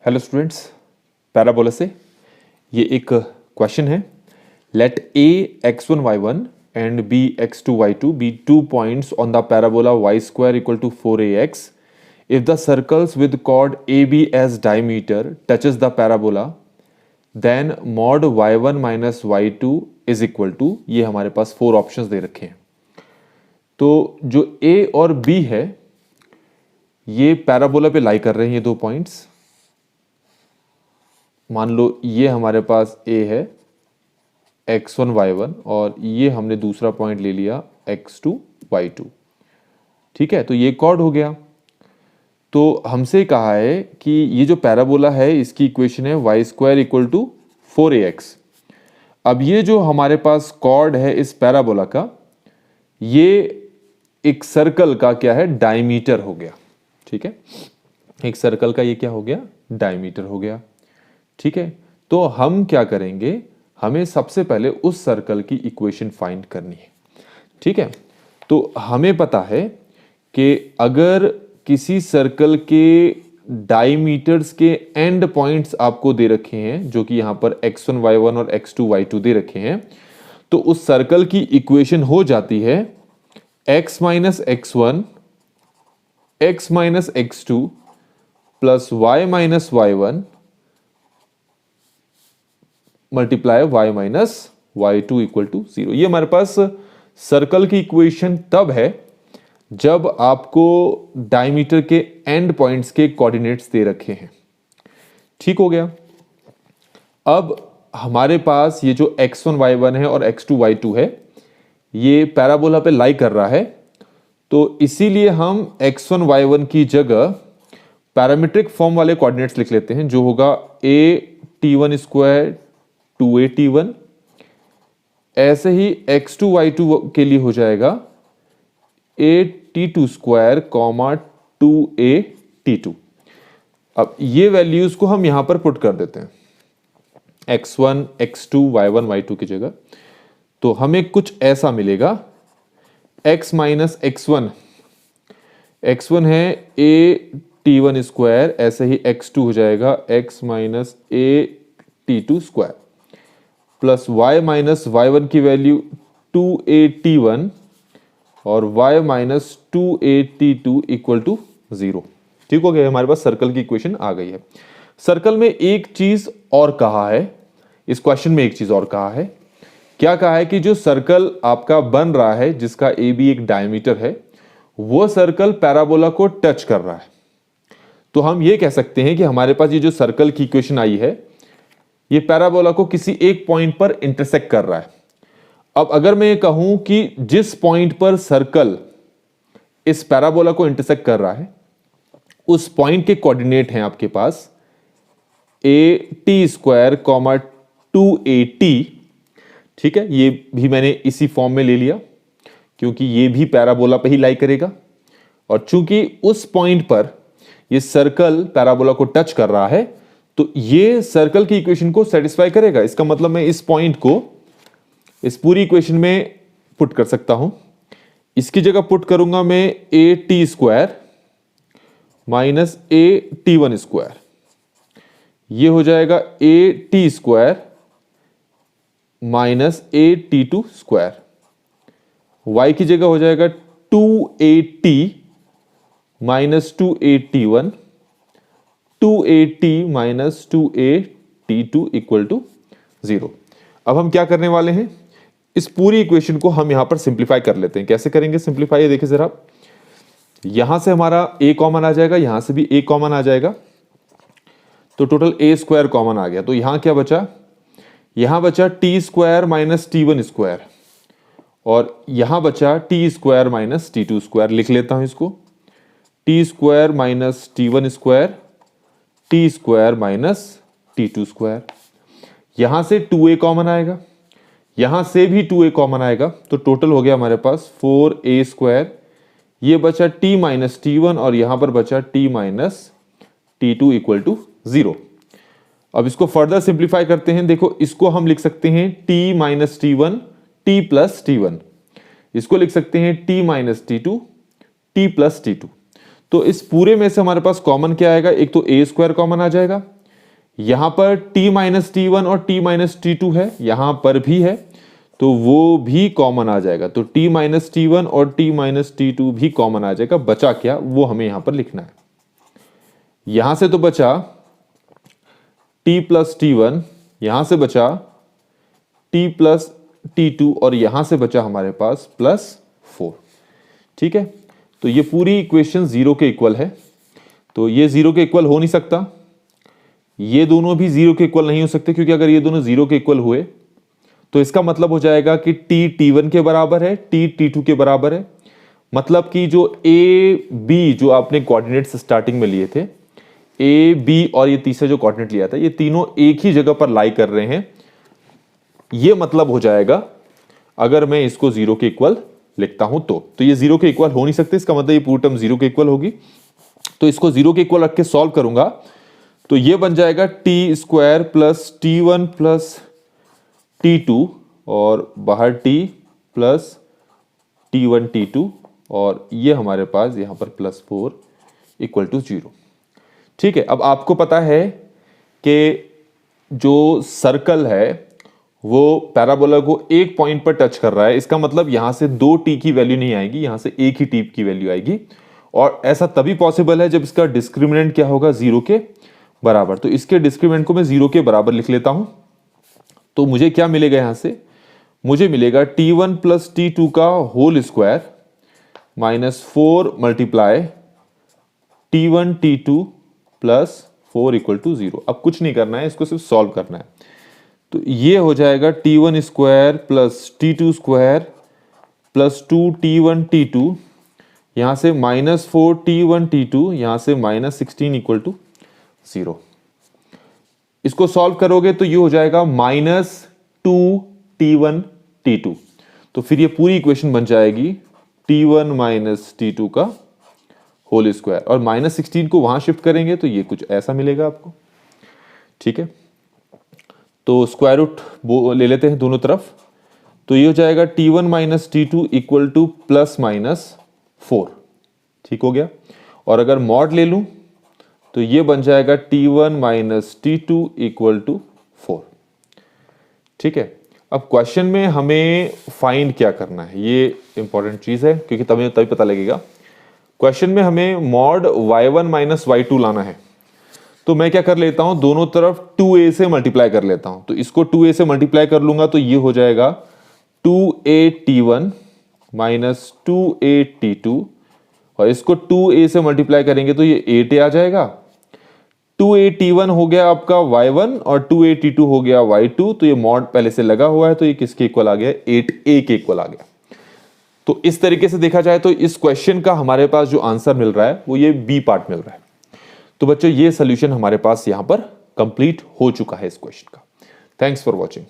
Hello students, parabola से ये एक क्वेश्चन है। Let A x1 y1 and b x2 y2 be 2 points on the parabola y square equal to 4ax if the circles with chord AB as diameter touches the parabola then mod y1 minus y2 is equal to, ये हमारे पास 4 options दे रखे हैं। तो जो A और B है ये parabola पे लाई कर रहे हैं, ये 2 पॉइंट्स। मान लो ये हमारे पास A है x1 y1 और ये हमने दूसरा पॉइंट ले लिया x2 y2। ठीक है, तो ये कॉर्ड हो गया। तो हमसे कहा है कि ये जो पैराबोला है इसकी इक्वेशन है y square equal to 4ax। अब ये जो हमारे पास कॉर्ड है इस पैराबोला का, ये एक सर्कल का क्या है, डायमीटर हो गया। ठीक है, एक सर्कल का ये क्या हो गया, डायमीटर हो गया। ठीक है, तो हम क्या करेंगे, हमें सबसे पहले उस सर्कल की इक्वेशन फाइंड करनी है। ठीक है, तो हमें पता है कि अगर किसी सर्कल के डायमीटर्स के एंड पॉइंट्स आपको दे रखे हैं, जो कि यहां पर x1 y1 और x2 y2 दे रखे हैं, तो उस सर्कल की इक्वेशन हो जाती है x minus x1 x minus x2 plus y minus y1 multiply y minus y2 equal to 0। ये हमारे पास सर्कल की इक्वेशन तब है जब आपको डायमीटर के एंड पॉइंट्स के कोऑर्डिनेट्स दे रखे हैं। ठीक हो गया। अब हमारे पास ये जो x1 y1 है और x2 y2 है, ये पैराबोला पे लाई कर रहा है, तो इसीलिए हम x1 y1 की जगह पैरामीट्रिक फॉर्म वाले कोऑर्डिनेट्स लिख लेते हैं, जो होगा a t1 स्क्वायर 2a_t1। ऐसे ही x2 y2 के लिए हो जाएगा a_t2 स्क्वायर कॉमा 2a_t2। अब ये वैल्यूज को हम यहां पर पुट कर देते हैं, x1 x2 y1 y2 की जगह। तो हमें कुछ ऐसा मिलेगा, x माइनस x1 है a_t1 स्क्वायर, ऐसे ही x2 हो जाएगा x minus a_t2 square plus y minus y1 की वैल्यू 2a_t1 और y minus 2a_t2 equal to 0। ठीक हो गया, हमारे पास सर्कल की इक्वेशन आ गई है। सर्कल में एक चीज और कहा है, इस क्वेश्चन में एक चीज और कहा है। क्या कहा है कि जो सर्कल आपका बन रहा है जिसका ए बी एक डायमीटर है, वो सर्कल पैराबोला को टच कर रहा है। तो हम ये कह सकते हैं कि हमारे पास ये जो सर्कल की इक्वेशन आई है, ये पैराबोला को किसी एक पॉइंट पर इंटरसेक्ट कर रहा है। अब अगर मैं ये कहूं कि जिस पॉइंट पर सर्कल इस पैराबोला को इंटरसेक्ट कर रहा है, उस पॉइंट के कोऑर्डिनेट हैं आपके पास a_t स्क्वायर कॉमा 2a_t। ठीक है, ये भी मैंने इसी फॉर्म में ले लिया क्योंकि ये भी पैराबोला पे ही लाई करेगा, और चूंकि उस पॉइंट पर ये सर्कल पैराबोला को टच कर रहा है, तो ये सर्कल की इक्वेशन को सेटिस्फाई करेगा। इसका मतलब मैं इस पॉइंट को इस पूरी इक्वेशन में पुट कर सकता हूं। इसकी जगह पुट करूंगा मैं a_t square minus a_t1 square. ये हो जाएगा a_t square minus a_t2 square. y की जगह हो जाएगा 2a_t minus 2a_t1 2a_t minus 2a_t2 equal to 0। अब हम क्या करने वाले हैं, इस पूरी इक्वेशन को हम यहां पर सिंप्लीफाई कर लेते हैं। कैसे करेंगे सिंप्लीफाई, ये देखिए जरा। यहां से हमारा a कॉमन आ जाएगा, यहां से भी a कॉमन आ जाएगा, तो टोटल a स्क्वायर कॉमन आ गया। तो यहां क्या बचा, यहां बचा t square minus t1 square, और यहां बचा t square minus t2 square. लिख लेता हूं इसको, t square minus t1 square t square minus t2 square. यहां से 2a कॉमन आएगा, यहां से भी 2a कॉमन आएगा, तो टोटल हो गया हमारे पास 4a स्क्वायर। ये बचा t माइनस t1 और यहां पर बचा t minus t2 equal to 0। अब इसको फर्दर सिंप्लीफाई करते हैं। देखो, इसको हम लिख सकते हैं t minus t1 t plus t1, इसको लिख सकते हैं t minus t2 t plus t2। तो इस पूरे में से हमारे पास कॉमन क्या आएगा, एक तो a स्क्वायर कॉमन आ जाएगा, यहां पर t माइनस टी वन और t माइनस टी टू है, यहां पर भी है, तो वो भी कॉमन आ जाएगा। तो t माइनस टी वन और t माइनस टी टू भी कॉमन आ जाएगा। बचा क्या, वो हमें यहां पर लिखना है। यहां से तो बचा t प्लस टी वन, यहां से बचा t प्लस टी टू, और यहां से बचा हमारे पास प्लस 4। ठीक है, तो ये पूरी इक्वेशन 0 के इक्वल है। तो ये 0 के इक्वल हो नहीं सकता, ये दोनों भी 0 के इक्वल नहीं हो सकते, क्योंकि अगर ये दोनों 0 के इक्वल हुए तो इसका मतलब हो जाएगा कि t t1 के बराबर है, t t2 के बराबर है। मतलब कि जो a b जो आपने कोऑर्डिनेट्स स्टार्टिंग में लिए थे, a b और ये तीसरा जो कोऑर्डिनेट लिया था, ये तीनों एक ही जगह पर लाई कर रहे हैं। ये मतलब हो जाएगा अगर मैं इसको 0 के इक्वल लिखता हूं तो ये 0 के इक्वल हो नहीं सकते। इसका मतलब ये पूरी टर्म 0 के इक्वल होगी। तो इसको 0 के इक्वल रख के सॉल्व करूंगा तो ये बन जाएगा T square plus T one plus T two, और बाहर t plus T one T two, और ये हमारे पास यहां पर प्लस 4 इक्वल टू 0। ठीक है, अब आपको पता है कि जो सर्कल है वो पैराबोला को एक पॉइंट पर टच कर रहा है। इसका मतलब यहां से 2t की वैल्यू नहीं आएगी, यहां से एक ही t की वैल्यू आएगी। और ऐसा तभी पॉसिबल है जब इसका डिस्क्रिमिनेंट क्या होगा, 0 के बराबर। तो इसके डिस्क्रिमिनेंट को मैं 0 के बराबर लिख लेता हूं। तो मुझे क्या मिलेगा, यहां से मुझे मिलेगा t1 प्लस t2 का whole square minus 4 multiply t1 t2 plus 4 equal to 0। अब कुछ नहीं करना है, इसको सिर्फ सॉल्व करना है। तो ये हो जाएगा t1 square plus t2 square plus 2t1 t2, यहां से माइनस 4 t1 t2, यहां से माइनस 16 इक्वल टू 0। इसको सॉल्व करोगे तो ये हो जाएगा माइनस 2t1 t2। तो फिर ये पूरी इक्वेशन बन जाएगी t1 माइनस टी2 का होल स्क्वायर, और माइनस 16 को वहां शिफ्ट करेंगे तो ये कुछ ऐसा मिलेगा आपको। ठीक है, तो स्क्वायर रूट ले लेते हैं दोनों तरफ। तो ये हो जाएगा t1 minus T2 equal two plus minus 4। ठीक हो गया। और अगर मॉड ले लूं तो ये बन जाएगा t1 minus T2 equal to 4। ठीक है, अब क्वेश्चन में हमें फाइंड क्या करना है, ये इंपॉर्टेंट चीज है, क्योंकि तभी पता लगेगा। क्वेश्चन में हमें मॉड y1 माइनस y2 लाना है। तो मैं क्या कर लेता हूं, दोनों तरफ 2a से मल्टीप्लाई कर लेता हूं। तो इसको 2a से मल्टीप्लाई कर लूंगा तो ये हो जाएगा 2a t1 minus 2a t2, और इसको 2a से मल्टीप्लाई करेंगे तो ये 8a आ जाएगा। 2a t1 हो गया आपका y1 और 2a t2 हो गया y2। तो ये मॉड पहले से लगा हुआ है, तो ये किसके इक्वल आ गया, 8a के इक्वल आ गया। तो इस तरीके से देखा जाए तो इस क्वेश्चन का हमारे पास जो आंसर मिल रहा है वो ये बी पार्ट मिल रहा है। तो बच्चों ये सोल्यूशन हमारे पास यहां पर कंप्लीट हो चुका है इस क्वेश्चन का। Thanks for watching.